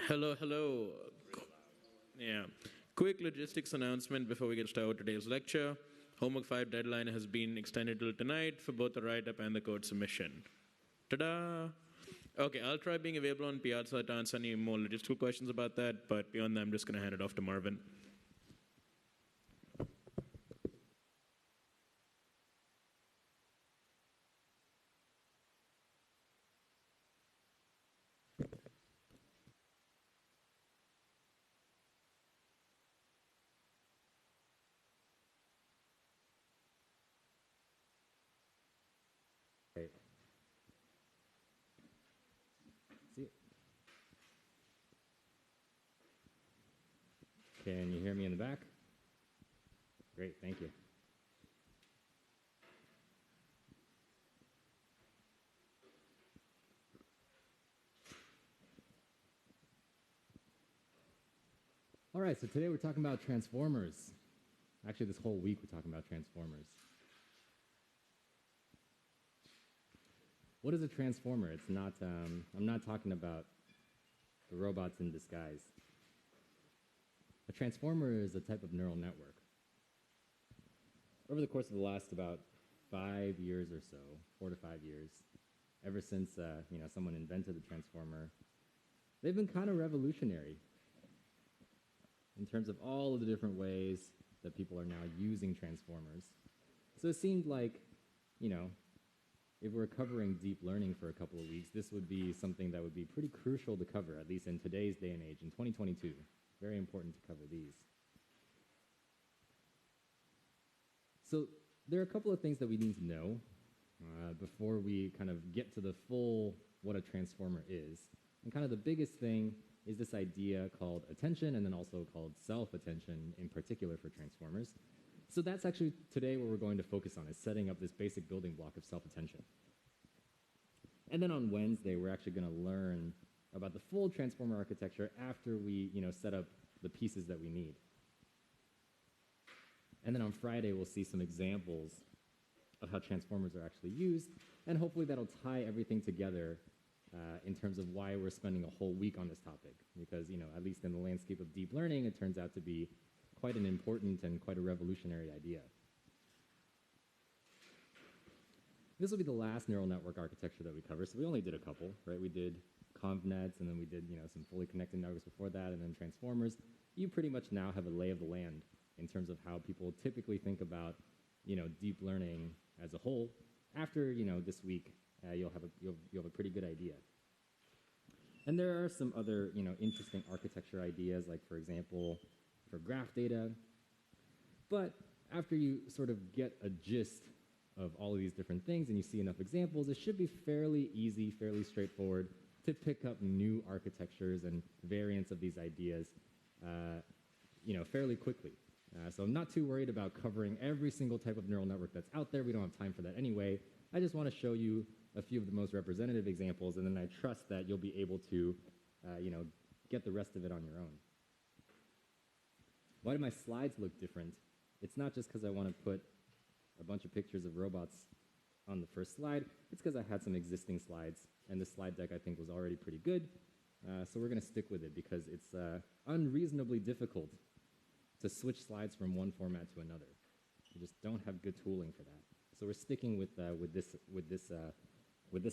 Hello, hello. Yeah. Quick logistics announcement before we get started with today's lecture. Homework 5 deadline has been extended till tonight for both the write-up and the code submission. Ta-da! Okay, I'll try being available on Piazza to answer any more logistical questions about that, but beyond that, I'm just going to hand it off to Marvin. Great. See? Can you hear me in the back? Great, thank you. All right, so today we're talking about transformers. Actually, this whole week we're talking about transformers. What is a transformer? It's not, I'm not talking about the robots in disguise. A transformer is a type of neural network. Over the course of the last about 5 years or so, 4 to 5 years, ever since someone invented the transformer, they've been kind of revolutionary in terms of all of the different ways that people are now using transformers. So it seemed like, if we're covering deep learning for a couple of weeks, this would be something that would be pretty crucial to cover, at least in today's day and age, in 2022. Very important to cover these. So there are a couple of things that we need to know before we kind of get to the full what a transformer is. And kind of the biggest thing is this idea called attention, and then also called self-attention in particular for transformers. So that's actually today what we're going to focus on, is setting up this basic building block of self-attention. And then on Wednesday, we're actually going to learn about the full transformer architecture after we set up the pieces that we need. And then on Friday, we'll see some examples of how transformers are actually used, and hopefully that'll tie everything together in terms of why we're spending a whole week on this topic. Because, at least in the landscape of deep learning, it turns out to be quite an important and quite a revolutionary idea. This will be the last neural network architecture that we cover. So we only did a couple, right? We did convnets, and then we did some fully connected networks before that, and then transformers. You pretty much now have a lay of the land in terms of how people typically think about deep learning as a whole. After this week, you'll have a pretty good idea. And there are some other interesting architecture ideas, like for example, for graph data. But after you sort of get a gist of all of these different things and you see enough examples, it should be fairly easy, fairly straightforward to pick up new architectures and variants of these ideas fairly quickly. So I'm not too worried about covering every single type of neural network that's out there. We don't have time for that anyway. I just want to show you a few of the most representative examples, and then I trust that you'll be able to get the rest of it on your own. Why do my slides look different? It's not just because I want to put a bunch of pictures of robots on the first slide. It's because I had some existing slides, and this slide deck I think was already pretty good. So we're going to stick with it because it's unreasonably difficult to switch slides from one format to another. We just don't have good tooling for that. So we're sticking with this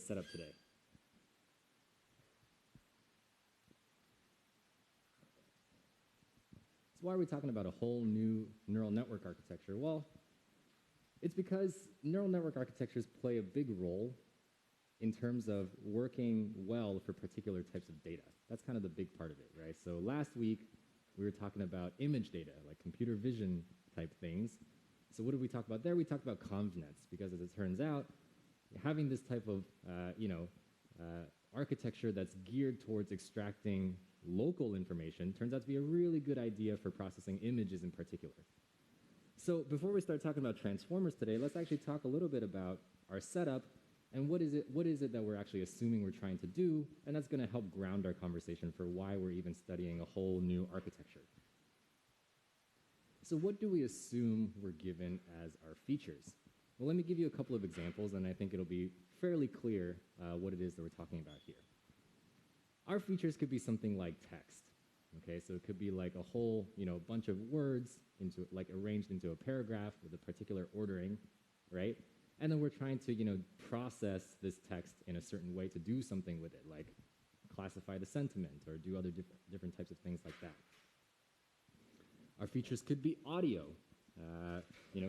setup today. So why are we talking about a whole new neural network architecture? Well, it's because neural network architectures play a big role in terms of working well for particular types of data. That's kind of the big part of it, right? So last week, we were talking about image data, like computer vision type things. So what did we talk about there? We talked about convnets, because as it turns out, having this type of architecture that's geared towards extracting local information turns out to be a really good idea for processing images in particular. So before we start talking about transformers today, let's actually talk a little bit about our setup and what is it that we're actually assuming we're trying to do, and that's going to help ground our conversation for why we're even studying a whole new architecture. So what do we assume we're given as our features? Well, let me give you a couple of examples, and I think it'll be fairly clear what it is that we're talking about here. Our features could be something like text. Okay, so it could be like a whole, bunch of words into like arranged into a paragraph with a particular ordering, right? And then we're trying to, process this text in a certain way to do something with it, like classify the sentiment or do other different types of things like that. Our features could be audio.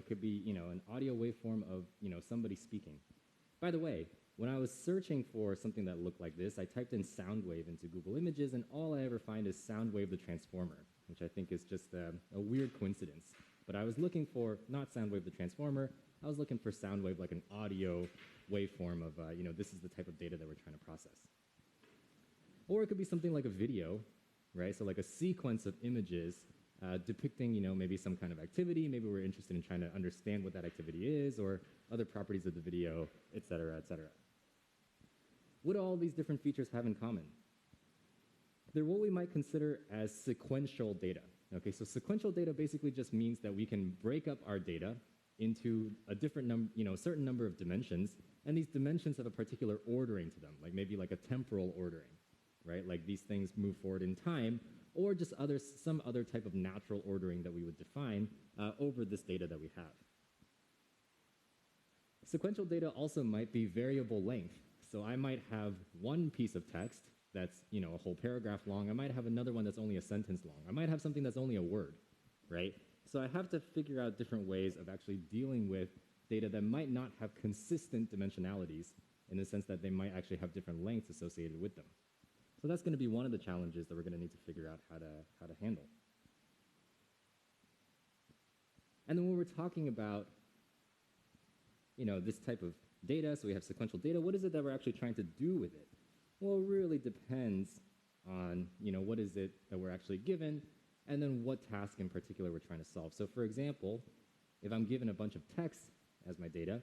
Could be, an audio waveform of, somebody speaking. By the way, when I was searching for something that looked like this, I typed in Soundwave into Google Images, and all I ever find is Soundwave the Transformer, which I think is just a weird coincidence. But I was looking for, not Soundwave the Transformer, I was looking for Soundwave like an audio waveform of, this is the type of data that we're trying to process. Or it could be something like a video, right? So like a sequence of images depicting, maybe some kind of activity. Maybe we're interested in trying to understand what that activity is, or other properties of the video, et cetera, et cetera. What do all these different features have in common? They're what we might consider as sequential data. Okay, so sequential data basically just means that we can break up our data into a different certain number of dimensions, and these dimensions have a particular ordering to them, like maybe like a temporal ordering, right? Like these things move forward in time, or just some other type of natural ordering that we would define over this data that we have. Sequential data also might be variable length. So I might have one piece of text that's a whole paragraph long. I might have another one that's only a sentence long. I might have something that's only a word, right? So I have to figure out different ways of actually dealing with data that might not have consistent dimensionalities, in the sense that they might actually have different lengths associated with them. So that's going to be one of the challenges that we're going to need to figure out how to handle. And then when we're talking about this type of data, so we have sequential data, what is it that we're actually trying to do with it? Well, it really depends on what is it that we're actually given, and then what task in particular we're trying to solve. So for example, if I'm given a bunch of text as my data,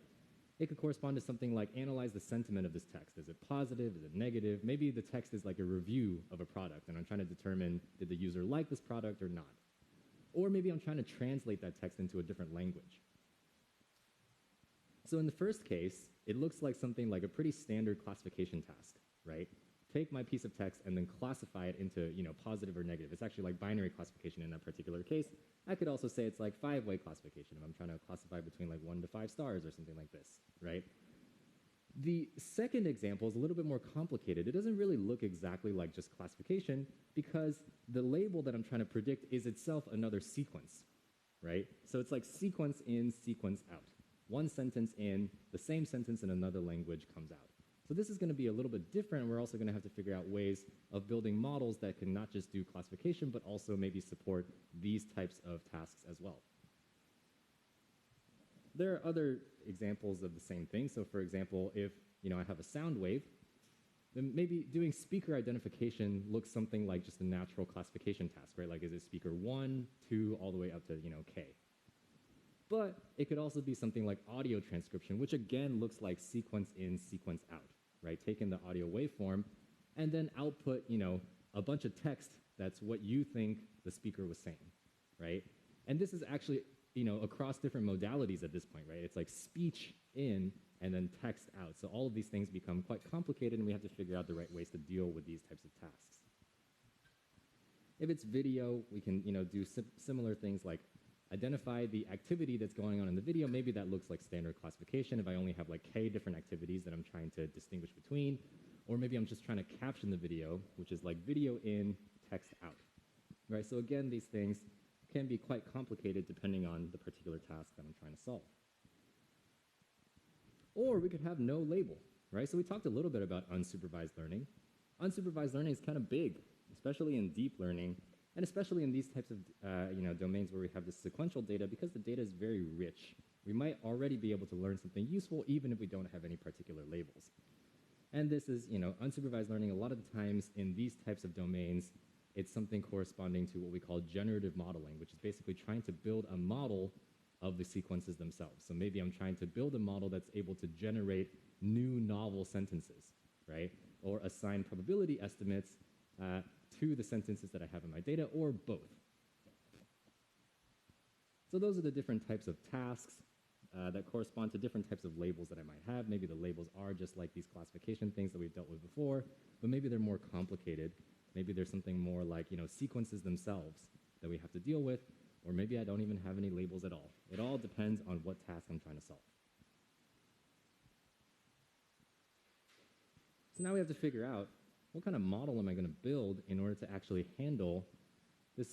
it could correspond to something like analyze the sentiment of this text. Is it positive? Is it negative? Maybe the text is like a review of a product, and I'm trying to determine, did the user like this product or not? Or maybe I'm trying to translate that text into a different language. So in the first case, it looks like something like a pretty standard classification task, right? Take my piece of text and then classify it into, positive or negative. It's actually like binary classification in that particular case. I could also say it's like 5-way classification if I'm trying to classify between like 1 to 5 stars or something like this, right? The second example is a little bit more complicated. It doesn't really look exactly like just classification, because the label that I'm trying to predict is itself another sequence, right? So it's like sequence in, sequence out. One sentence in, the same sentence in another language comes out. So this is going to be a little bit different. We're also going to have to figure out ways of building models that can not just do classification, but also maybe support these types of tasks as well. There are other examples of the same thing. So for example, if I have a sound wave, then maybe doing speaker identification looks something like just a natural classification task, right? Like, is it speaker 1, 2, all the way up to K? But it could also be something like audio transcription, which again looks like sequence in, sequence out, right? Taking the audio waveform and then output, a bunch of text that's what you think the speaker was saying, right? And this is actually, across different modalities at this point, right? It's like speech in and then text out. So all of these things become quite complicated, and we have to figure out the right ways to deal with these types of tasks. If it's video, we can, do similar things like identify the activity that's going on in the video. Maybe that looks like standard classification if I only have like K different activities that I'm trying to distinguish between. Or maybe I'm just trying to caption the video, which is like video in, text out. Right? So again, these things can be quite complicated depending on the particular task that I'm trying to solve. Or we could have no label, right? So we talked a little bit about unsupervised learning. Unsupervised learning is kind of big, especially in deep learning, and especially in these types of domains where we have this sequential data, because the data is very rich. We might already be able to learn something useful even if we don't have any particular labels. And this is, unsupervised learning. A lot of the times in these types of domains, it's something corresponding to what we call generative modeling, which is basically trying to build a model of the sequences themselves. So maybe I'm trying to build a model that's able to generate new novel sentences, right? Or assign probability estimates to the sentences that I have in my data, or both. So those are the different types of tasks that correspond to different types of labels that I might have. Maybe the labels are just like these classification things that we've dealt with before, but maybe they're more complicated. Maybe there's something more like, sequences themselves that we have to deal with, or maybe I don't even have any labels at all. It all depends on what task I'm trying to solve. So now we have to figure out what kind of model am I going to build in order to actually handle this,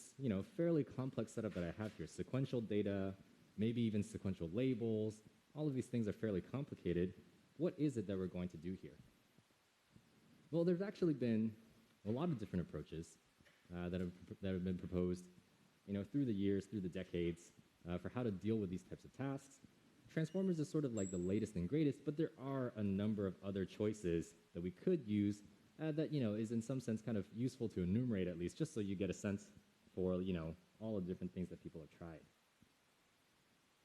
fairly complex setup that I have here. Sequential data, maybe even sequential labels. All of these things are fairly complicated. What is it that we're going to do here? Well, there's actually been a lot of different approaches that have been proposed, through the years, through the decades, for how to deal with these types of tasks. Transformers is sort of like the latest and greatest, but there are a number of other choices that we could use that, is in some sense kind of useful to enumerate at least, just so you get a sense for, all the different things that people have tried.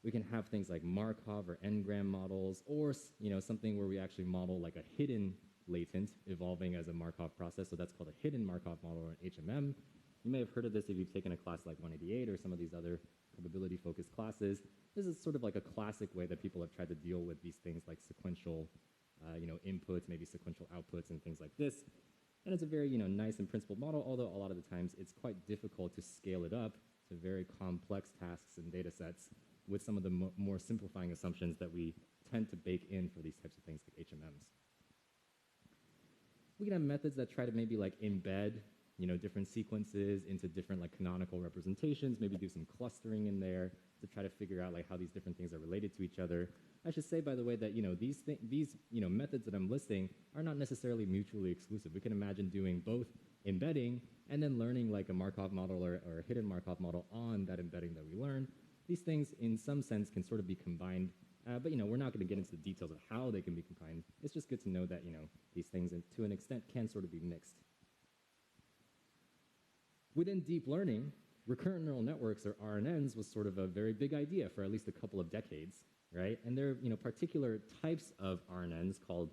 We can have things like Markov or N-gram models, or, something where we actually model like a hidden latent evolving as a Markov process. So that's called a hidden Markov model, or an HMM. You may have heard of this if you've taken a class like 188 or some of these other probability-focused classes. This is sort of like a classic way that people have tried to deal with these things like sequential, inputs, maybe sequential outputs and things like this. And it's a very, nice and principled model, although a lot of the times it's quite difficult to scale it up to very complex tasks and data sets with some of the more simplifying assumptions that we tend to bake in for these types of things like HMMs. We can have methods that try to maybe like embed, different sequences into different like canonical representations, maybe do some clustering in there to try to figure out like how these different things are related to each other. I should say, by the way, that these methods that I'm listing are not necessarily mutually exclusive. We can imagine doing both embedding and then learning like a Markov model or a hidden Markov model on that embedding that we learn. These things, in some sense, can sort of be combined, but we're not going to get into the details of how they can be combined. It's just good to know that these things, to an extent, can sort of be mixed. Within deep learning, recurrent neural networks, or RNNs, was sort of a very big idea for at least a couple of decades, right? And there are particular types of RNNs called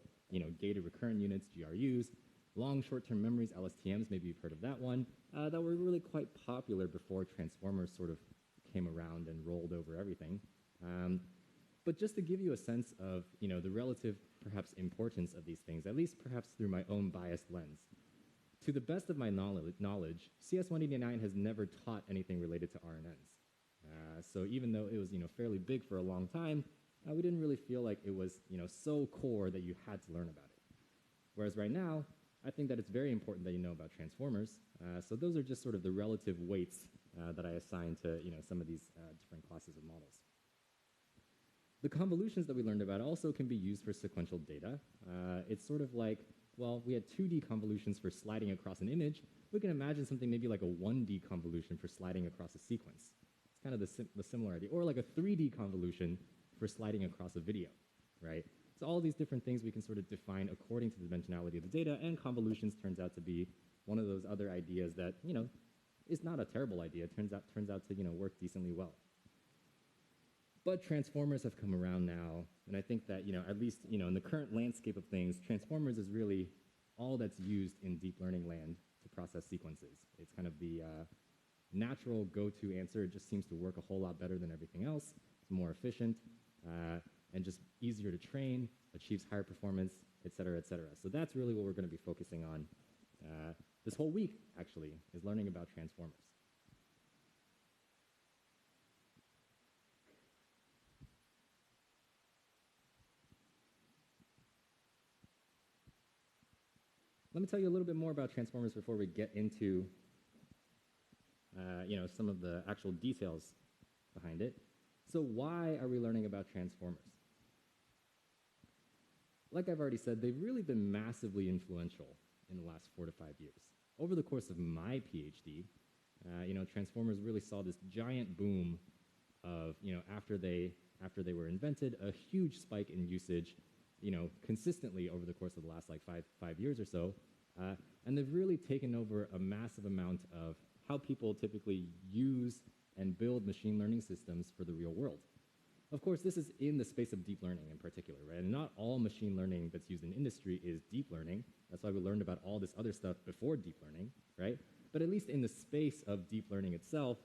gated recurrent units, GRUs, long short-term memories, LSTMs, maybe you've heard of that one, that were really quite popular before transformers sort of came around and rolled over everything. But just to give you a sense of the relative perhaps importance of these things, at least perhaps through my own biased lens, to the best of my knowledge, CS189 has never taught anything related to RNNs. So even though it was fairly big for a long time, we didn't really feel like it was so core that you had to learn about it. Whereas right now, I think that it's very important that you know about transformers. So those are just sort of the relative weights that I assign to some of these different classes of models. The convolutions that we learned about also can be used for sequential data. It's sort of like, well, we had 2D convolutions for sliding across an image. We can imagine something maybe like a 1D convolution for sliding across a sequence. It's kind of the similar idea. Or like a 3D convolution for sliding across a video, right? So all these different things we can sort of define according to the dimensionality of the data, and convolutions turns out to be one of those other ideas that, is not a terrible idea. It turns out to, work decently well. But transformers have come around now, and I think that, at least, in the current landscape of things, transformers is really all that's used in deep learning land to process sequences. It's kind of the natural go-to answer. It just seems to work a whole lot better than everything else. It's more efficient, and just easier to train, achieves higher performance, et cetera, et cetera. So that's really what we're going to be focusing on this whole week, actually, is learning about transformers. Let me tell you a little bit more about transformers before we get into some of the actual details behind it. So why are we learning about transformers? Like I've already said, they've really been massively influential in the last 4 to 5 years. Over the course of my PhD, transformers really saw this giant boom of, after they were invented, a huge spike in usage, consistently over the course of the last like five years or so. And they've really taken over a massive amount of how people typically use and build machine learning systems for the real world. Of course, this is in the space of deep learning in particular, right? And not all machine learning that's used in industry is deep learning. That's why we learned about all this other stuff before deep learning, right? But at least in the space of deep learning itself,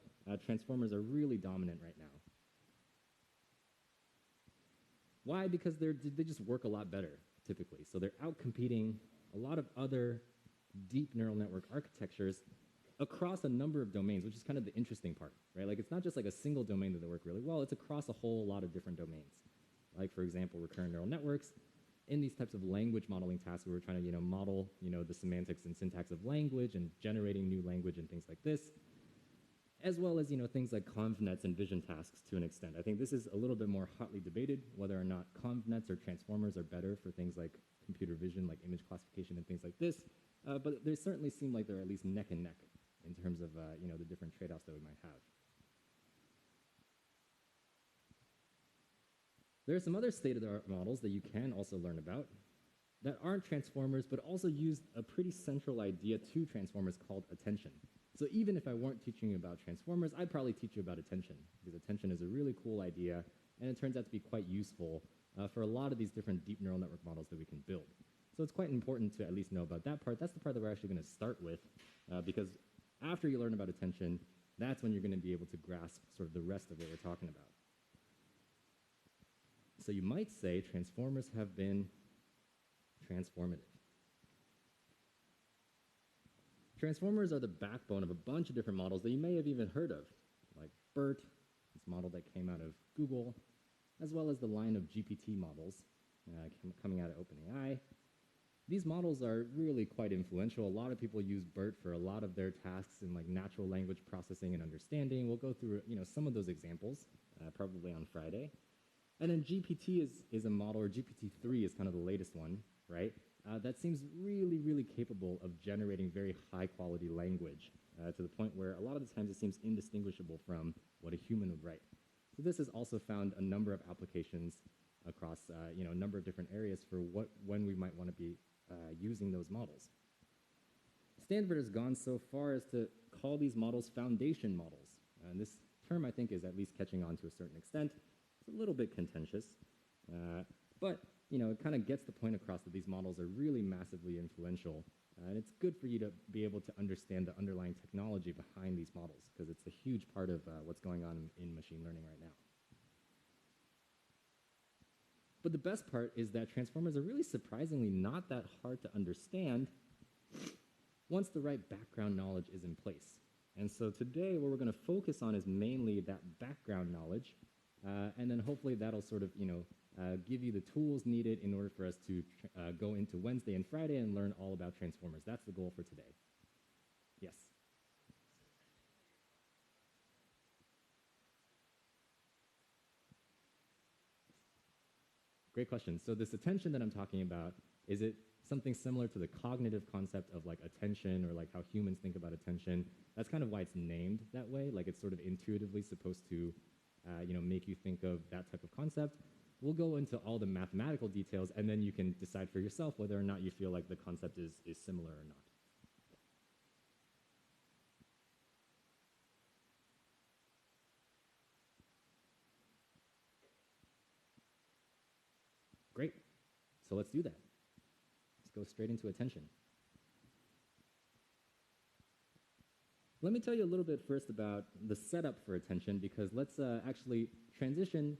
transformers are really dominant right now. Why? Because they just work a lot better, typically. So they're outcompeting a lot of other deep neural network architectures across a number of domains, which is kind of the interesting part, right? Like, it's not just like a single domain that they work really well, it's across a whole lot of different domains. Like, for example, recurrent neural networks. In these types of language modeling tasks where we're trying to, model, the semantics and syntax of language and generating new language and things like this, as well as, things like convnets and vision tasks to an extent. I think this is a little bit more hotly debated, whether or not convnets or transformers are better for things like computer vision, like image classification and things like this. But they certainly seem like they're at least neck and neck in terms of, the different trade-offs that we might have. There are some other state-of-the-art models that you can also learn about that aren't transformers, but also use a pretty central idea to transformers called attention. So even if I weren't teaching you about transformers, I'd probably teach you about attention, because attention is a really cool idea, and it turns out to be quite useful for a lot of these different deep neural network models that we can build. So it's quite important to at least know about that part. That's the part that we're actually going to start with, because after you learn about attention, that's when you're going to be able to grasp sort of the rest of what we're talking about. So you might say transformers have been transformative. Transformers are the backbone of a bunch of different models that you may have even heard of, like BERT, this model that came out of Google, as well as the line of GPT models coming out of OpenAI. These models are really quite influential. A lot of people use BERT for a lot of their tasks in like natural language processing and understanding. We'll go through some of those examples probably on Friday. And then GPT is a model, or GPT-3 is kind of the latest one, right? That seems really, really capable of generating very high-quality language to the point where a lot of the times it seems indistinguishable from what a human would write. So this has also found a number of applications across a number of different areas for when we might want to be using those models. Stanford has gone so far as to call these models foundation models. And this term, I think, is at least catching on to a certain extent. It's a little bit contentious, but it kind of gets the point across that these models are really massively influential, and it's good for you to be able to understand the underlying technology behind these models, because it's a huge part of what's going on in machine learning right now. But the best part is that transformers are really surprisingly not that hard to understand once the right background knowledge is in place. And so today what we're going to focus on is mainly that background knowledge, and then hopefully that'll sort of, give you the tools needed in order for us to go into Wednesday and Friday and learn all about transformers. That's the goal for today. Yes? Great question. So this attention that I'm talking about, is it something similar to the cognitive concept of like attention, or like how humans think about attention? That's kind of why it's named that way. Like, it's sort of intuitively supposed to make you think of that type of concept. We'll go into all the mathematical details, and then you can decide for yourself whether or not you feel like the concept is similar or not. Great. So let's do that. Let's go straight into attention. Let me tell you a little bit first about the setup for attention, because let's actually transition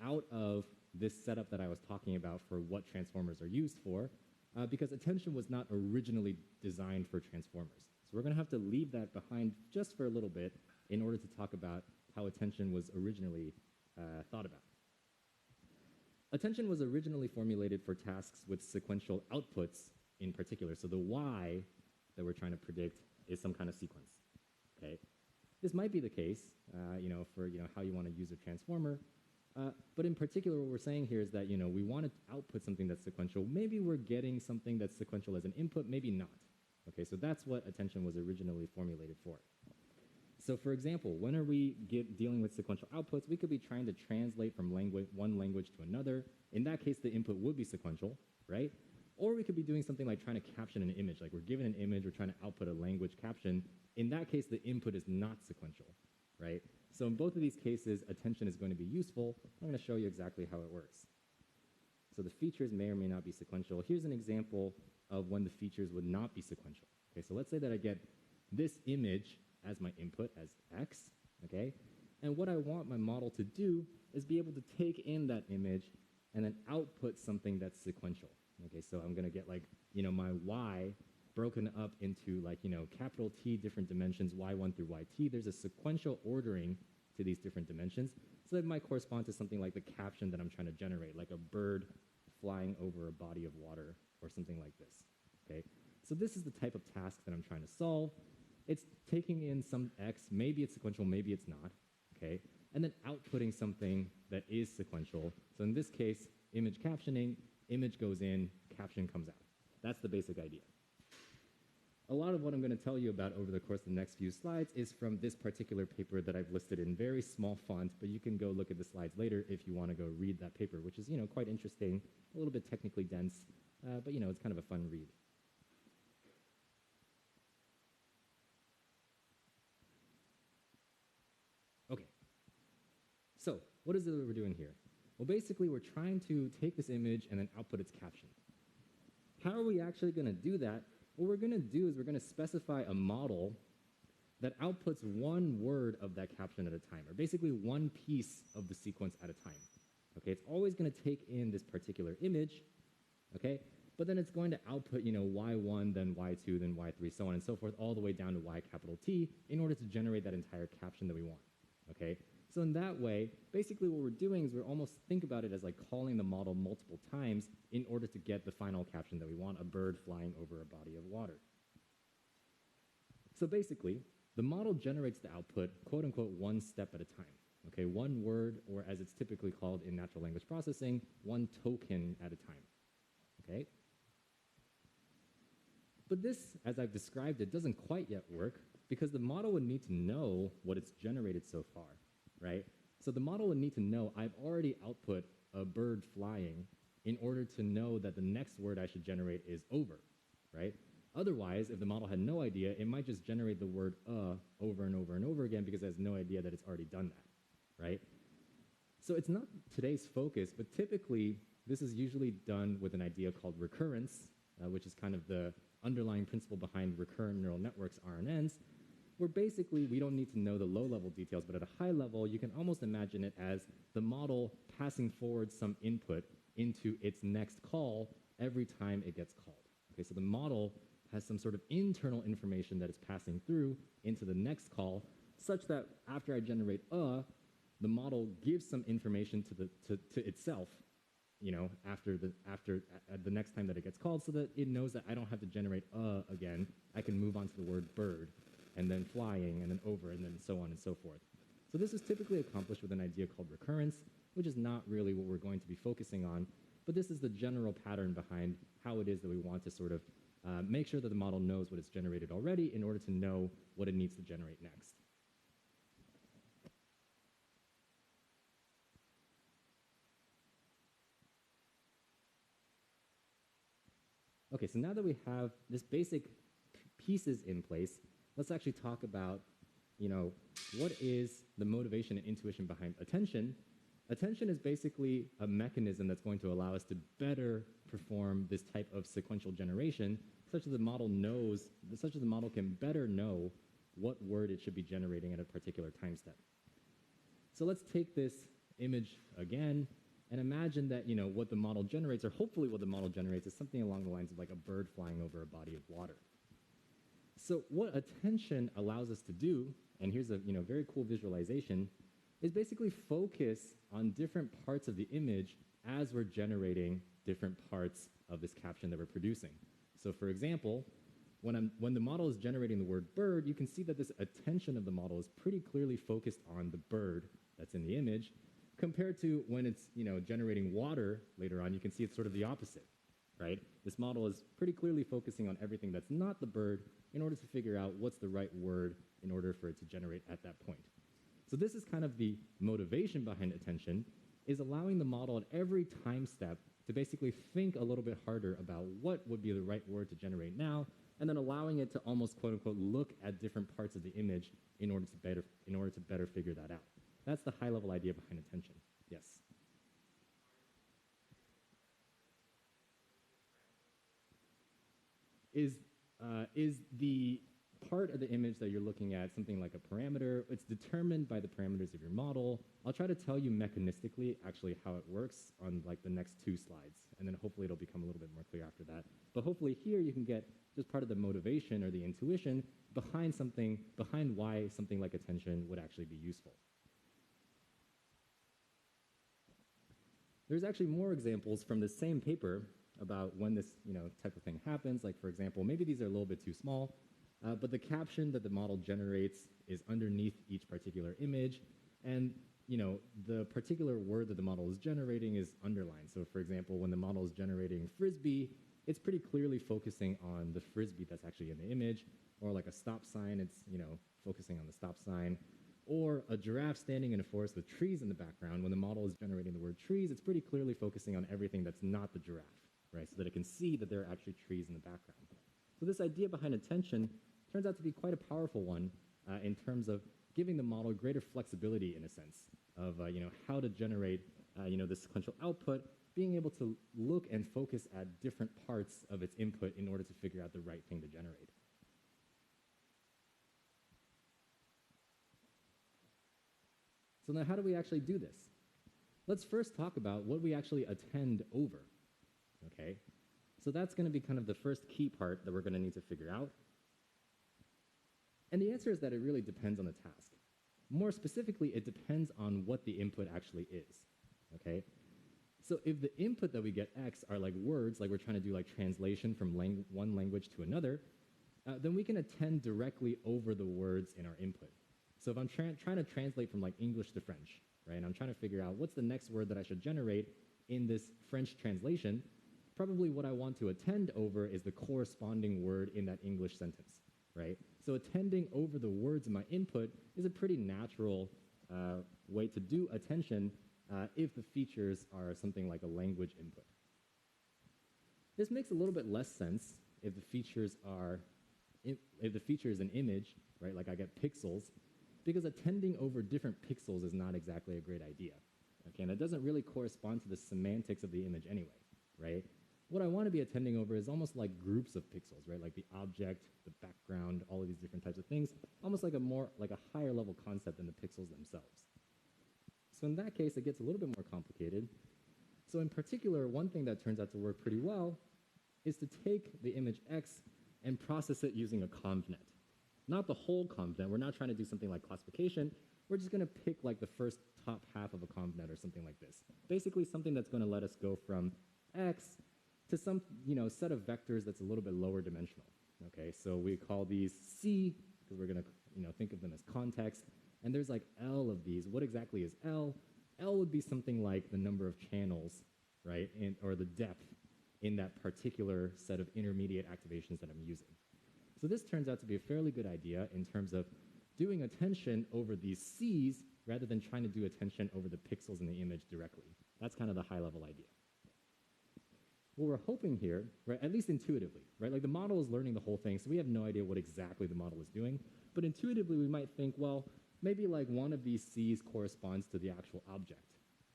out of this setup that I was talking about for what transformers are used for, because attention was not originally designed for transformers. So we're going to have to leave that behind just for a little bit in order to talk about how attention was originally thought about. Attention was originally formulated for tasks with sequential outputs in particular. So the Y that we're trying to predict is some kind of sequence. Okay? This might be the case, for how you want to use a transformer. But in particular, what we're saying here is that we want to output something that's sequential. Maybe we're getting something that's sequential as an input, maybe not. Okay, so that's what attention was originally formulated for. So for example, when are we dealing with sequential outputs? We could be trying to translate from one language to another. In that case, the input would be sequential, right? Or we could be doing something like trying to caption an image. Like, we're given an image, we're trying to output a language caption. In that case, the input is not sequential, right? So in both of these cases, attention is going to be useful. I'm going to show you exactly how it works. So the features may or may not be sequential. Here's an example of when the features would not be sequential. Okay, so let's say that I get this image as my input, as X, okay? And what I want my model to do is be able to take in that image and then output something that's sequential. Okay, so I'm going to get like, my y broken up into like, capital T different dimensions, y1 through yt. There's a sequential ordering to these different dimensions. So that might correspond to something like the caption that I'm trying to generate, like a bird flying over a body of water or something like this. Okay, so this is the type of task that I'm trying to solve. It's taking in some x, maybe it's sequential, maybe it's not, okay, and then outputting something that is sequential. So in this case, image captioning, image goes in, caption comes out. That's the basic idea. A lot of what I'm going to tell you about over the course of the next few slides is from this particular paper that I've listed in very small font, but you can go look at the slides later if you want to go read that paper, which is, quite interesting, a little bit technically dense, but, it's kind of a fun read. Okay, so what is it that we're doing here? Well, basically, we're trying to take this image and then output its caption. How are we actually going to do that? What we're going to do is we're going to specify a model that outputs one word of that caption at a time, or basically one piece of the sequence at a time. Okay, it's always going to take in this particular image, okay, but then it's going to output, y1, then y2, then y3, so on and so forth, all the way down to y capital T in order to generate that entire caption that we want, okay? So in that way, basically what we're doing is we're almost think about it as like calling the model multiple times in order to get the final caption that we want, a bird flying over a body of water. So basically, the model generates the output, quote unquote, one step at a time. Okay, one word, or as it's typically called in natural language processing, one token at a time. Okay? But this, as I've described it, doesn't quite yet work because the model would need to know what it's generated so far, right? So the model would need to know I've already output a bird flying in order to know that the next word I should generate is over, right? Otherwise, if the model had no idea, it might just generate the word over and over and over again because it has no idea that it's already done that, right? So it's not today's focus, but typically this is usually done with an idea called recurrence, which is kind of the underlying principle behind recurrent neural networks, RNNs, where basically we don't need to know the low-level details, but at a high level, you can almost imagine it as the model passing forward some input into its next call every time it gets called. Okay, so the model has some sort of internal information that it's passing through into the next call, such that after I generate the model gives some information to itself, after the next time that it gets called, so that it knows that I don't have to generate again. I can move on to the word bird, and then flying, and then over, and then so on and so forth. So this is typically accomplished with an idea called recurrence, which is not really what we're going to be focusing on, but this is the general pattern behind how it is that we want to sort of make sure that the model knows what it's generated already in order to know what it needs to generate next. Okay, so now that we have this basic pieces in place, let's actually talk about, what is the motivation and intuition behind attention. Attention is basically a mechanism that's going to allow us to better perform this type of sequential generation, such that the model can better know what word it should be generating at a particular time step. So let's take this image again and imagine that, what the model generates, or hopefully what the model generates, is something along the lines of like a bird flying over a body of water. So what attention allows us to do, and here's a very cool visualization, is basically focus on different parts of the image as we're generating different parts of this caption that we're producing. So for example, when the model is generating the word bird, you can see that this attention of the model is pretty clearly focused on the bird that's in the image, compared to when it's generating water later on. You can see it's sort of the opposite, right? This model is pretty clearly focusing on everything that's not the bird in order to figure out what's the right word in order for it to generate at that point. So this is kind of the motivation behind attention, is allowing the model at every time step to basically think a little bit harder about what would be the right word to generate now, and then allowing it to almost quote unquote look at different parts of the image in order to better figure that out. That's the high level idea behind attention. Yes. Is the part of the image that you're looking at, something like a parameter, it's determined by the parameters of your model. I'll try to tell you mechanistically actually how it works on like the next 2 slides, and then hopefully it'll become a little bit more clear after that. But hopefully here you can get just part of the motivation or the intuition behind something, behind why something like attention would actually be useful. There's actually more examples from the same paper about when this type of thing happens. Like, for example, maybe these are a little bit too small, but the caption that the model generates is underneath each particular image, and the particular word that the model is generating is underlined. So, for example, when the model is generating frisbee, it's pretty clearly focusing on the frisbee that's actually in the image, or like a stop sign, it's focusing on the stop sign. Or a giraffe standing in a forest with trees in the background. When the model is generating the word trees, it's pretty clearly focusing on everything that's not the giraffe, right? So that it can see that there are actually trees in the background. So this idea behind attention turns out to be quite a powerful one in terms of giving the model greater flexibility, in a sense, of how to generate the sequential output, being able to look and focus at different parts of its input in order to figure out the right thing to generate. So now how do we actually do this? Let's first talk about what we actually attend over, okay? So that's going to be kind of the first key part that we're going to need to figure out. And the answer is that it really depends on the task. More specifically, it depends on what the input actually is, okay? So if the input that we get X are like words, like we're trying to do like translation from one language to another, then we can attend directly over the words in our input. So if I'm trying to translate from like English to French, right, and I'm trying to figure out what's the next word that I should generate in this French translation, probably what I want to attend over is the corresponding word in that English sentence, right? So attending over the words in my input is a pretty natural way to do attention if the features are something like a language input. This makes a little bit less sense if the features are, if the feature is an image, right, like I get pixels, because attending over different pixels is not exactly a great idea, okay? And it doesn't really correspond to the semantics of the image anyway, right? What I want to be attending over is almost like groups of pixels, right? Like the object, the background, all of these different types of things, almost like a higher level concept than the pixels themselves. So in that case, it gets a little bit more complicated. So in particular, one thing that turns out to work pretty well is to take the image X and process it using a convnet. Not the whole convnet. We're not trying to do something like classification. We're just going to pick like the first top half of a convnet or something like this. Basically something that's going to let us go from X to some set of vectors that's a little bit lower dimensional. Okay, so we call these C because we're going to think of them as context. And there's like L of these. What exactly is L? L would be something like the number of channels, right, or the depth in that particular set of intermediate activations that I'm using. So this turns out to be a fairly good idea in terms of doing attention over these C's rather than trying to do attention over the pixels in the image directly. That's kind of the high-level idea. What we're hoping here, right, at least intuitively, right, like the model is learning the whole thing, so we have no idea what exactly the model is doing, but intuitively we might think, well, maybe like one of these C's corresponds to the actual object,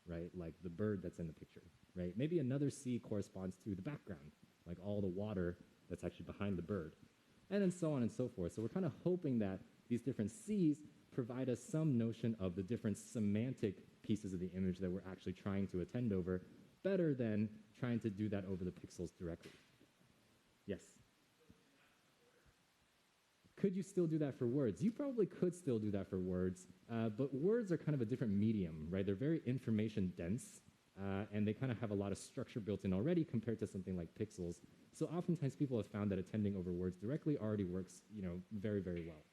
right, like the bird that's in the picture, right? Maybe another C corresponds to the background, like all the water that's actually behind the bird. And then so on and so forth. So we're kind of hoping that these different C's provide us some notion of the different semantic pieces of the image that we're actually trying to attend over, better than trying to do that over the pixels directly. Yes? Could you still do that for words? You probably could still do that for words, but words are kind of a different medium, right? They're very information dense, and they kind of have a lot of structure built in already compared to something like pixels. So oftentimes people have found that attending over words directly already works, very, very well.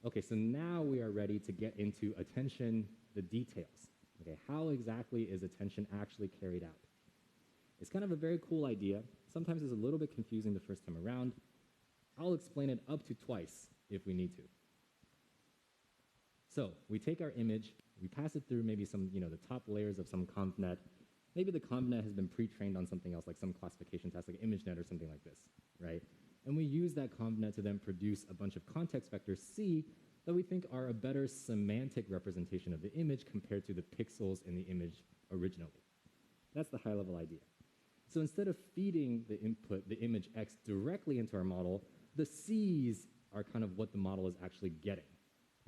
Okay, so now we are ready to get into attention, the details. Okay, how exactly is attention actually carried out? It's kind of a very cool idea. Sometimes it's a little bit confusing the first time around. I'll explain it up to twice if we need to. So we take our image, we pass it through maybe some, the top layers of some convnet. Maybe the convnet has been pre-trained on something else, like some classification task, like ImageNet or something like this, right? And we use that convnet to then produce a bunch of context vectors C that we think are a better semantic representation of the image compared to the pixels in the image originally. That's the high-level idea. So instead of feeding the input, the image X, directly into our model, the C's are kind of what the model is actually getting,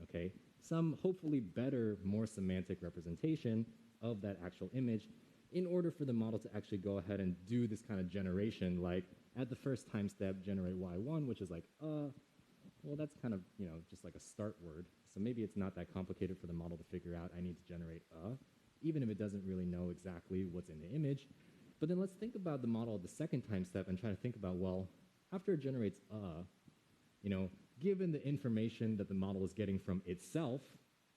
okay? Some hopefully better, more semantic representation of that actual image in order for the model to actually go ahead and do this kind of generation, like at the first time step, generate Y1, which is like, well, that's kind of, just like a start word. So maybe it's not that complicated for the model to figure out I need to generate even if it doesn't really know exactly what's in the image. But then let's think about the model at the second time step and try to think about, well, after it generates given the information that the model is getting from itself,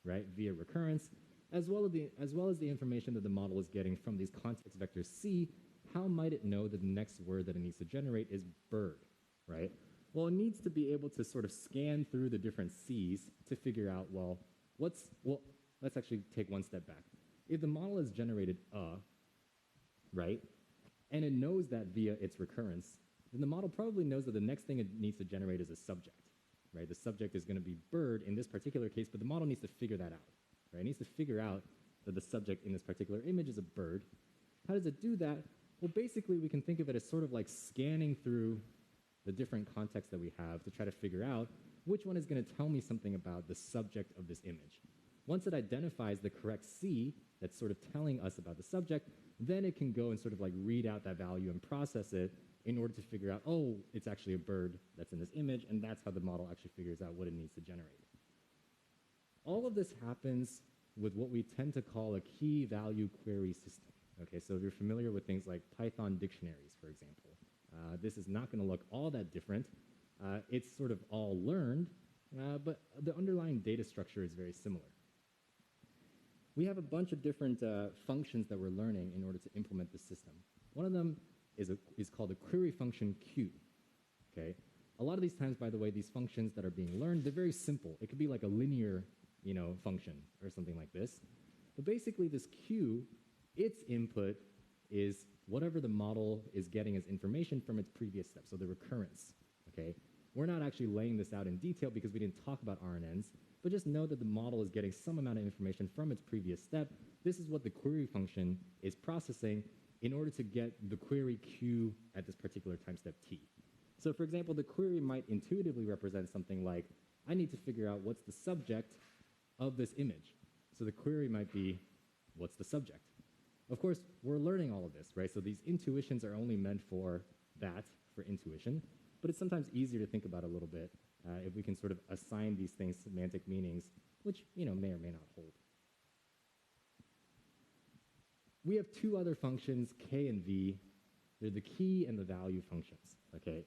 right, via recurrence, as well as the information that the model is getting from these context vectors C, how might it know that the next word that it needs to generate is bird, right? Well, it needs to be able to sort of scan through the different C's to figure out, well, let's actually take one step back. If the model has generated right, and it knows that via its recurrence, then the model probably knows that the next thing it needs to generate is a subject, right? The subject is going to be bird in this particular case, but the model needs to figure that out, right? It needs to figure out that the subject in this particular image is a bird. How does it do that? Well, basically, we can think of it as sort of like scanning through the different contexts that we have to try to figure out which one is going to tell me something about the subject of this image. Once it identifies the correct C that's sort of telling us about the subject, then it can go and sort of like read out that value and process it in order to figure out, oh, it's actually a bird that's in this image, and that's how the model actually figures out what it needs to generate. All of this happens with what we tend to call a key value query system. Okay, so if you're familiar with things like Python dictionaries, for example, this is not going to look all that different. It's sort of all learned, but the underlying data structure is very similar. We have a bunch of different functions that we're learning in order to implement the system. One of them is called a query function Q. Okay, a lot of these times, by the way, these functions that are being learned, they're very simple. It could be like a linear, function or something like this. But basically, this Q, its input is whatever the model is getting as information from its previous step, so the recurrence. Okay, we're not actually laying this out in detail because we didn't talk about RNNs, but just know that the model is getting some amount of information from its previous step. This is what the query function is processing in order to get the query Q at this particular time step T. So for example, the query might intuitively represent something like, I need to figure out what's the subject of this image. So the query might be, what's the subject? Of course, we're learning all of this, right? So these intuitions are only meant for that, for intuition, but it's sometimes easier to think about a little bit if we can sort of assign these things semantic meanings, which may or may not hold. We have two other functions, K and V. They're the key and the value functions, okay?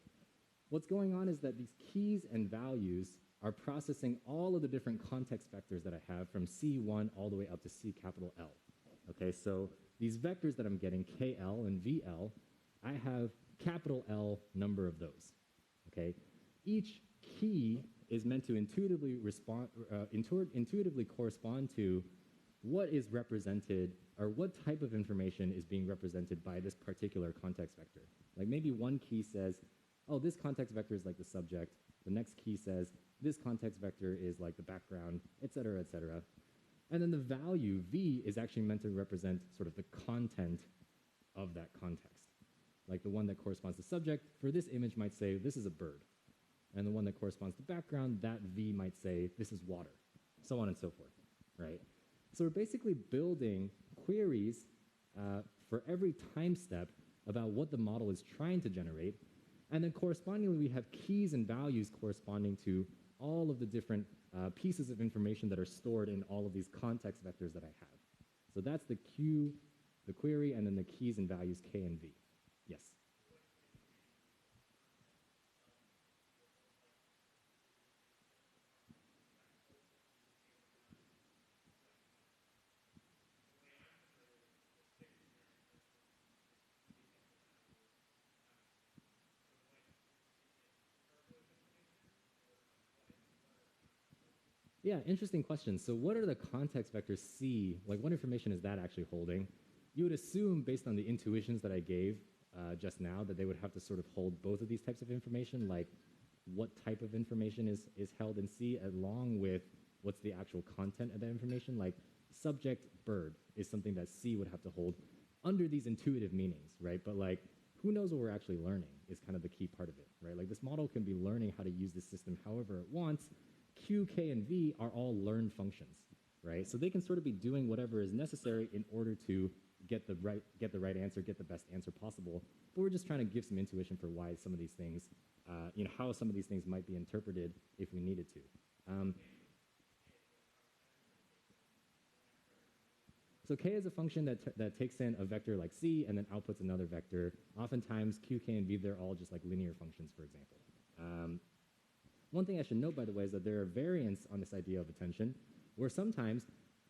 What's going on is that these keys and values are processing all of the different context vectors that I have from C1 all the way up to C capital L, okay? So these vectors that I'm getting, KL and VL, I have capital L number of those, okay? Each key is meant to intuitively correspond to what is represented or what type of information is being represented by this particular context vector. Like maybe one key says, oh, this context vector is like the subject. The next key says, this context vector is like the background, et cetera, et cetera. And then the value, V, is actually meant to represent sort of the content of that context. Like the one that corresponds to subject, for this image might say, this is a bird. And the one that corresponds to background, that V might say, this is water, so on and so forth, right? So we're basically building queries for every time step about what the model is trying to generate. And then correspondingly, we have keys and values corresponding to all of the different pieces of information that are stored in all of these context vectors that I have. So that's the Q, the query, and then the keys and values K and V. Yes? Yeah, interesting question. So what are the context vectors C? Like what information is that actually holding? You would assume based on the intuitions that I gave just now that they would have to sort of hold both of these types of information, like what type of information is held in C, along with what's the actual content of that information. Like subject bird is something that C would have to hold under these intuitive meanings, right? But like, who knows what we're actually learning is kind of the key part of it, right? Like this model can be learning how to use the system however it wants. Q, K, and V are all learned functions, right? So they can sort of be doing whatever is necessary in order to get the right answer, get the best answer possible. But we're just trying to give some intuition for why some of these things, how some of these things might be interpreted if we needed to. So K is a function that takes in a vector like C and then outputs another vector. Oftentimes, Q, K, and V, they're all just like linear functions, for example. One thing I should note, by the way, is that there are variants on this idea of attention, where sometimes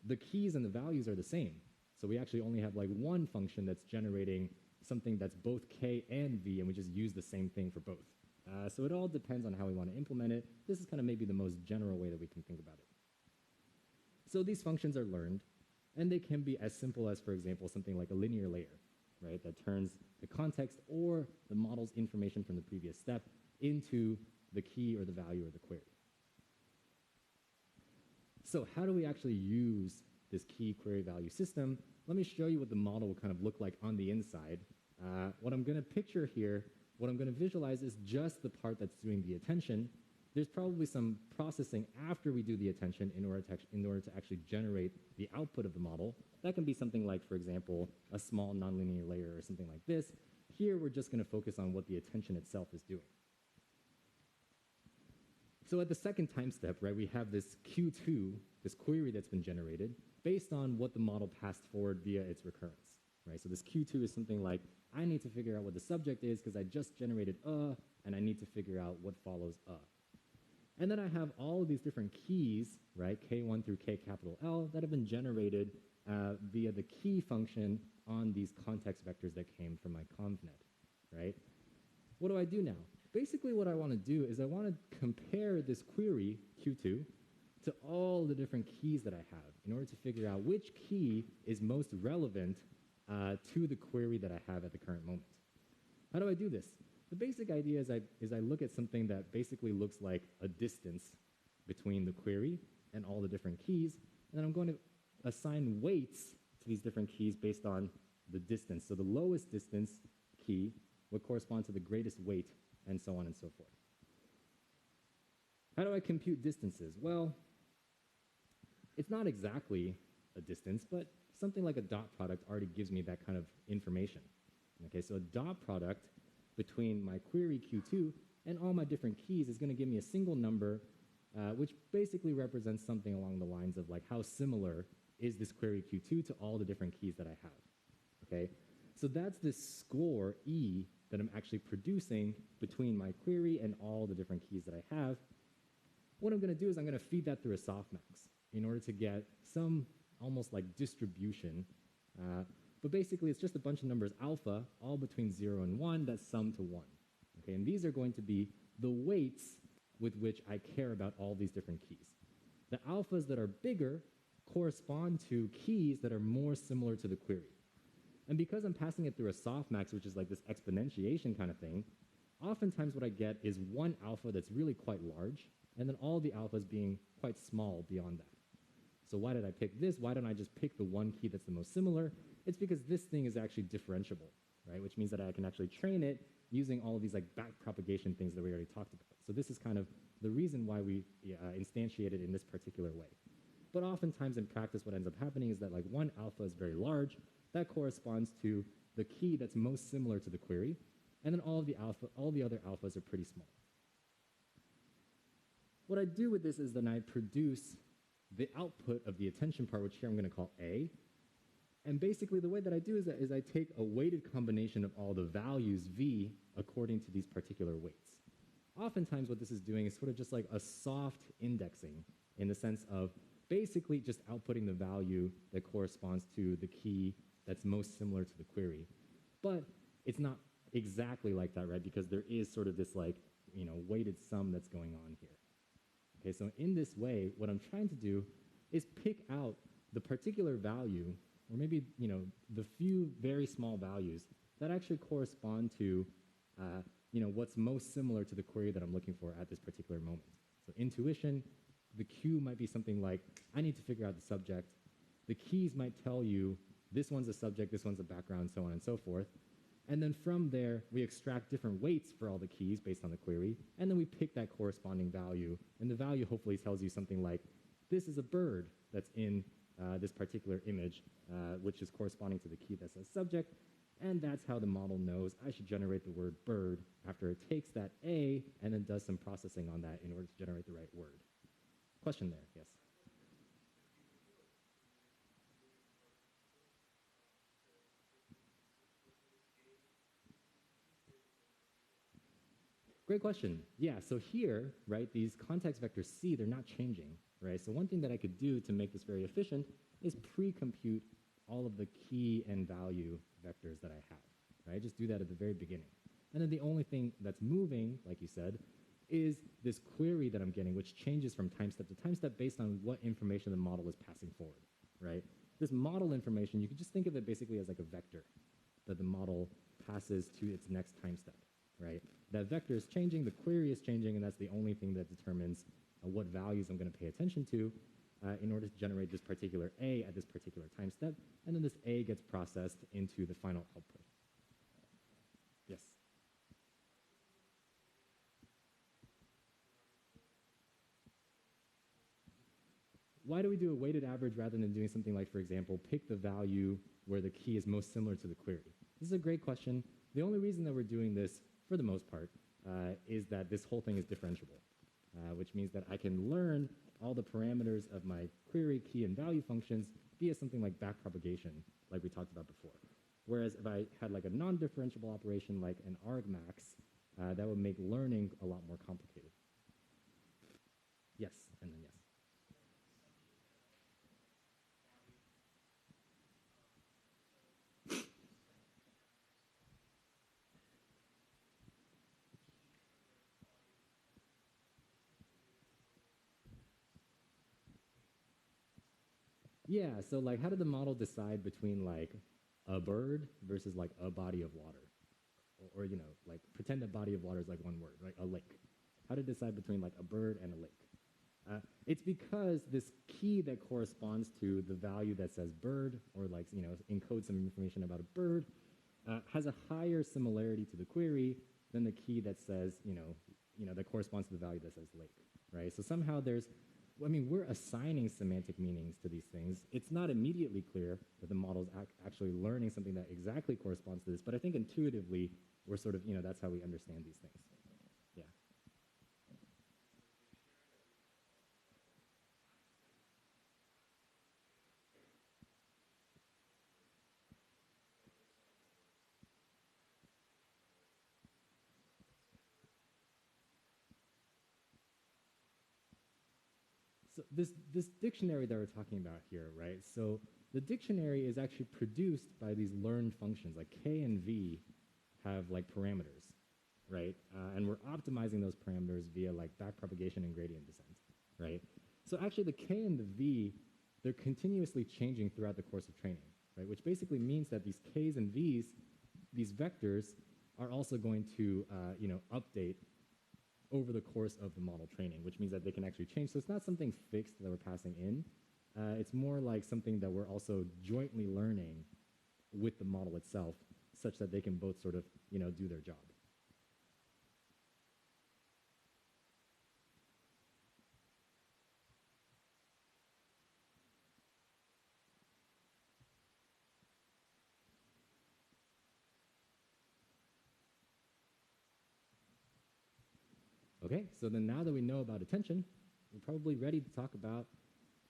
the keys and the values are the same. So we actually only have like one function that's generating something that's both K and V, and we just use the same thing for both. So it all depends on how we want to implement it. This is kind of maybe the most general way that we can think about it. So these functions are learned, and they can be as simple as, for example, something like a linear layer, right, that turns the context or the model's information from the previous step into the key or the value or the query. So how do we actually use this key query value system? Let me show you what the model will kind of look like on the inside. What I'm going to picture here, what I'm going to visualize is just the part that's doing the attention. There's probably some processing after we do the attention in order to actually generate the output of the model. That can be something like, for example, a small nonlinear layer or something like this. Here, we're just going to focus on what the attention itself is doing. So at the second time step, right, we have this Q2, this query that's been generated based on what the model passed forward via its recurrence, right? So this Q2 is something like, I need to figure out what the subject is because I just generated and I need to figure out what follows And then I have all of these different keys, right, K1 through K capital L, that have been generated via the key function on these context vectors that came from my convnet, right? What do I do now? Basically, what I want to do is I want to compare this query, Q2, to all the different keys that I have in order to figure out which key is most relevant to the query that I have at the current moment. How do I do this? The basic idea is I look at something that basically looks like a distance between the query and all the different keys, and then I'm going to assign weights to these different keys based on the distance. So the lowest distance key would correspond to the greatest weight, and so on and so forth. How do I compute distances? Well, it's not exactly a distance, but something like a dot product already gives me that kind of information. Okay, so a dot product between my query Q2 and all my different keys is going to give me a single number, which basically represents something along the lines of like how similar is this query Q2 to all the different keys that I have. Okay, so that's this score E that I'm actually producing between my query and all the different keys that I have. What I'm going to do is I'm going to feed that through a softmax in order to get some almost like distribution. But basically, it's just a bunch of numbers alpha, all between 0 and 1, that sum to 1. Okay, and these are going to be the weights with which I care about all these different keys. The alphas that are bigger correspond to keys that are more similar to the query. And because I'm passing it through a softmax, which is like this exponentiation kind of thing, oftentimes what I get is one alpha that's really quite large, and then all the alphas being quite small beyond that. So why did I pick this? Why don't I just pick the one key that's the most similar? It's because this thing is actually differentiable, right? Which means that I can actually train it using all of these like back propagation things that we already talked about. So this is kind of the reason why we instantiate it in this particular way. But oftentimes in practice, what ends up happening is that like one alpha is very large. That corresponds to the key that's most similar to the query, and then all the other alphas are pretty small. What I do with this is then I produce the output of the attention part, which here I'm going to call A. And basically the way that I do is I take a weighted combination of all the values V according to these particular weights. Oftentimes what this is doing is sort of just like a soft indexing in the sense of basically just outputting the value that corresponds to the key that's most similar to the query. But it's not exactly like that, right? Because there is sort of this like, weighted sum that's going on here. Okay, so in this way, what I'm trying to do is pick out the particular value, or maybe, the few very small values that actually correspond to, what's most similar to the query that I'm looking for at this particular moment. So intuition, the cue might be something like, I need to figure out the subject. The keys might tell you, this one's a subject, this one's a background, so on and so forth. And then from there, we extract different weights for all the keys based on the query, and then we pick that corresponding value. And the value hopefully tells you something like, this is a bird that's in this particular image, which is corresponding to the key that says subject. And that's how the model knows I should generate the word bird after it takes that A and then does some processing on that in order to generate the right word. Question there, yes? Great question. Yeah, so here, right, these context vectors C, they're not changing, right? So one thing that I could do to make this very efficient is pre-compute all of the key and value vectors that I have, right? Just do that at the very beginning. And then the only thing that's moving, like you said, is this query that I'm getting, which changes from time step to time step based on what information the model is passing forward, right? This model information, you could just think of it basically as like a vector that the model passes to its next time step, right? That vector is changing, the query is changing, and that's the only thing that determines what values I'm going to pay attention to in order to generate this particular A at this particular time step, and then this A gets processed into the final output. Yes? Why do we do a weighted average rather than doing something like, for example, pick the value where the key is most similar to the query? This is a great question. The only reason that we're doing this, for the most part, is that this whole thing is differentiable, which means that I can learn all the parameters of my query, key, and value functions via something like backpropagation, like we talked about before. Whereas if I had like a non-differentiable operation like an argmax, that would make learning a lot more complicated. Yes, and then yes. Yeah, so like how did the model decide between like a bird versus like a body of water? Or like pretend a body of water is like one word, right? A lake. How to decide between like a bird and a lake? It's because this key that corresponds to the value that says bird, or like encodes some information about a bird, has a higher similarity to the query than the key that says that corresponds to the value that says lake, right? So somehow we're assigning semantic meanings to these things. It's not immediately clear that the model's actually learning something that exactly corresponds to this, but I think intuitively we're sort of, that's how we understand these things. Yeah. So this dictionary that we're talking about here, right? So the dictionary is actually produced by these learned functions, like K and V have like parameters, right? And we're optimizing those parameters via like backpropagation and gradient descent, right? So actually the K and the V, they're continuously changing throughout the course of training, right? Which basically means that these Ks and Vs, these vectors, are also going to update over the course of the model training, which means that they can actually change. So it's not something fixed that we're passing in. It's more like something that we're also jointly learning with the model itself, such that they can both sort of, do their job. Okay, so then now that we know about attention, we're probably ready to talk about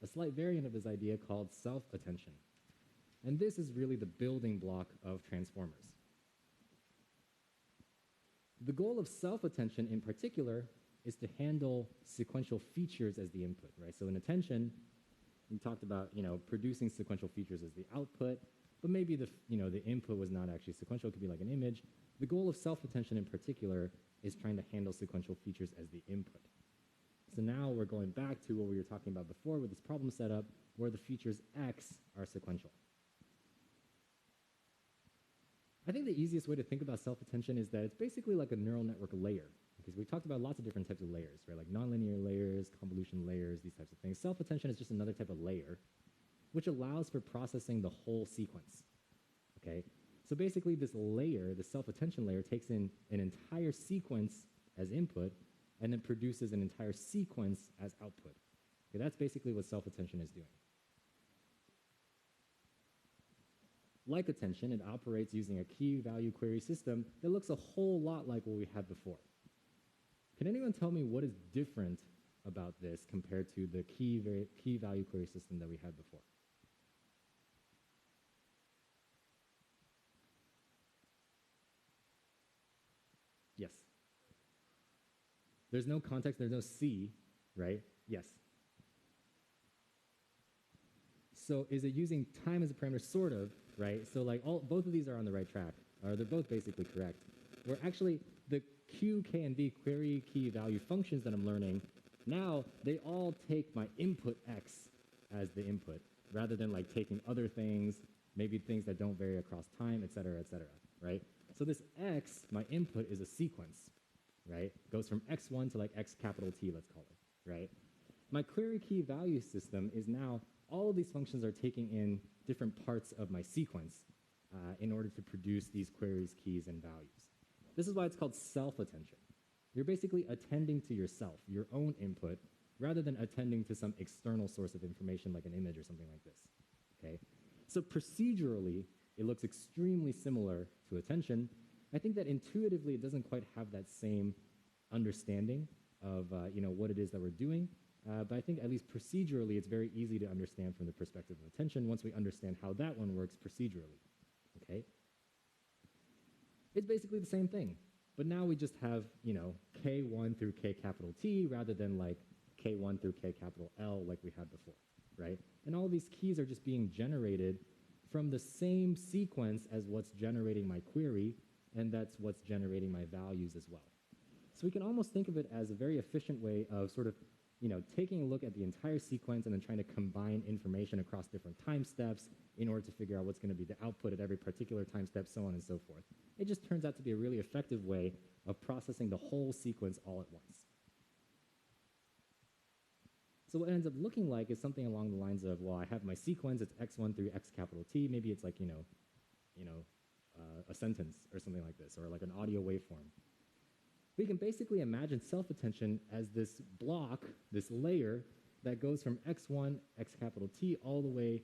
a slight variant of this idea called self-attention. And this is really the building block of transformers. The goal of self-attention in particular is to handle sequential features as the input, right? So in attention, we talked about, producing sequential features as the output, but maybe the input was not actually sequential, it could be like an image. The goal of self-attention in particular is trying to handle sequential features as the input. So now we're going back to what we were talking about before with this problem setup where the features X are sequential. I think the easiest way to think about self-attention is that it's basically like a neural network layer, because we've talked about lots of different types of layers, right? Like nonlinear layers, convolution layers, these types of things. Self-attention is just another type of layer, which allows for processing the whole sequence, okay? So basically this layer, the self-attention layer, takes in an entire sequence as input and then produces an entire sequence as output. Okay, that's basically what self-attention is doing. Like attention, it operates using a key-value query system that looks a whole lot like what we had before. Can anyone tell me what is different about this compared to the key-value query system that we had before? Yes. There's no context, there's no C, right? Yes. So is it using time as a parameter? Sort of, right? So like both of these are on the right track, or they're both basically correct. Where actually the Q, K, and V query key value functions that I'm learning, now they all take my input X as the input, rather than like taking other things, maybe things that don't vary across time, et cetera, right? So this X, my input, is a sequence, right? Goes from X1 to like X capital T, let's call it, right? My query key value system is now, all of these functions are taking in different parts of my sequence in order to produce these queries, keys, and values. This is why it's called self-attention. You're basically attending to yourself, your own input, rather than attending to some external source of information like an image or something like this, okay? So procedurally, it looks extremely similar to attention. I think that intuitively it doesn't quite have that same understanding of what it is that we're doing. But I think at least procedurally, it's very easy to understand from the perspective of attention once we understand how that one works procedurally, okay? It's basically the same thing, but now we just have, K1 through K capital T rather than like K1 through K capital L like we had before, right? And all these keys are just being generated from the same sequence as what's generating my query, and that's what's generating my values as well. So we can almost think of it as a very efficient way of sort of taking a look at the entire sequence and then trying to combine information across different time steps in order to figure out what's going to be the output at every particular time step, so on and so forth. It just turns out to be a really effective way of processing the whole sequence all at once. So what it ends up looking like is something along the lines of, well, I have my sequence, it's X1 through X capital T. Maybe it's like, a sentence or something like this, or like an audio waveform. We can basically imagine self-attention as this block, this layer that goes from X1, X capital T, all the way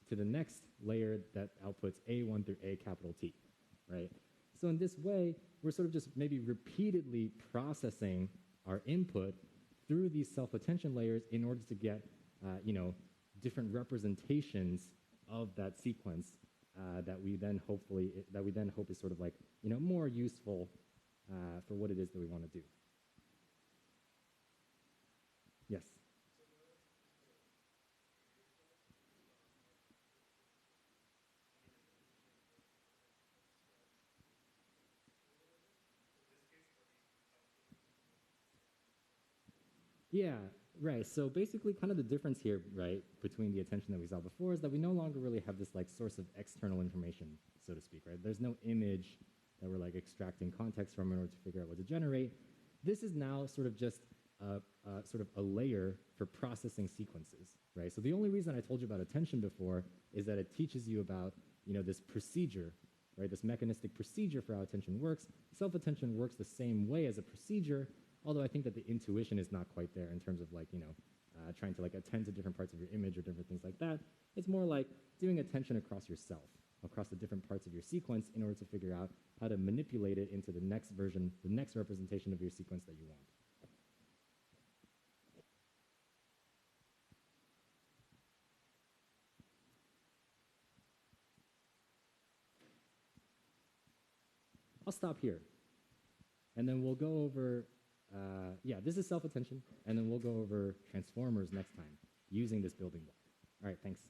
to the next layer that outputs A1 through A capital T, right? So in this way, we're sort of just maybe repeatedly processing our input through these self-attention layers in order to get, different representations of that sequence that we then hope is sort of like, more useful for what it is that we want to do. Yes? Yeah, right. So basically kind of the difference here, right, between the attention that we saw before is that we no longer really have this like source of external information, so to speak, right? There's no image that we're like extracting context from in order to figure out what to generate. This is now sort of just sort of a layer for processing sequences, right? So the only reason I told you about attention before is that it teaches you about, this procedure, right? This mechanistic procedure for how attention works. Self-attention works the same way as a procedure, although I think that the intuition is not quite there in terms of like, trying to like attend to different parts of your image or different things like that. It's more like doing attention across yourself, across the different parts of your sequence in order to figure out how to manipulate it into the next version, the next representation of your sequence that you want. I'll stop here. And then we'll go over, this is self-attention, and then we'll go over transformers next time using this building block. All right, thanks.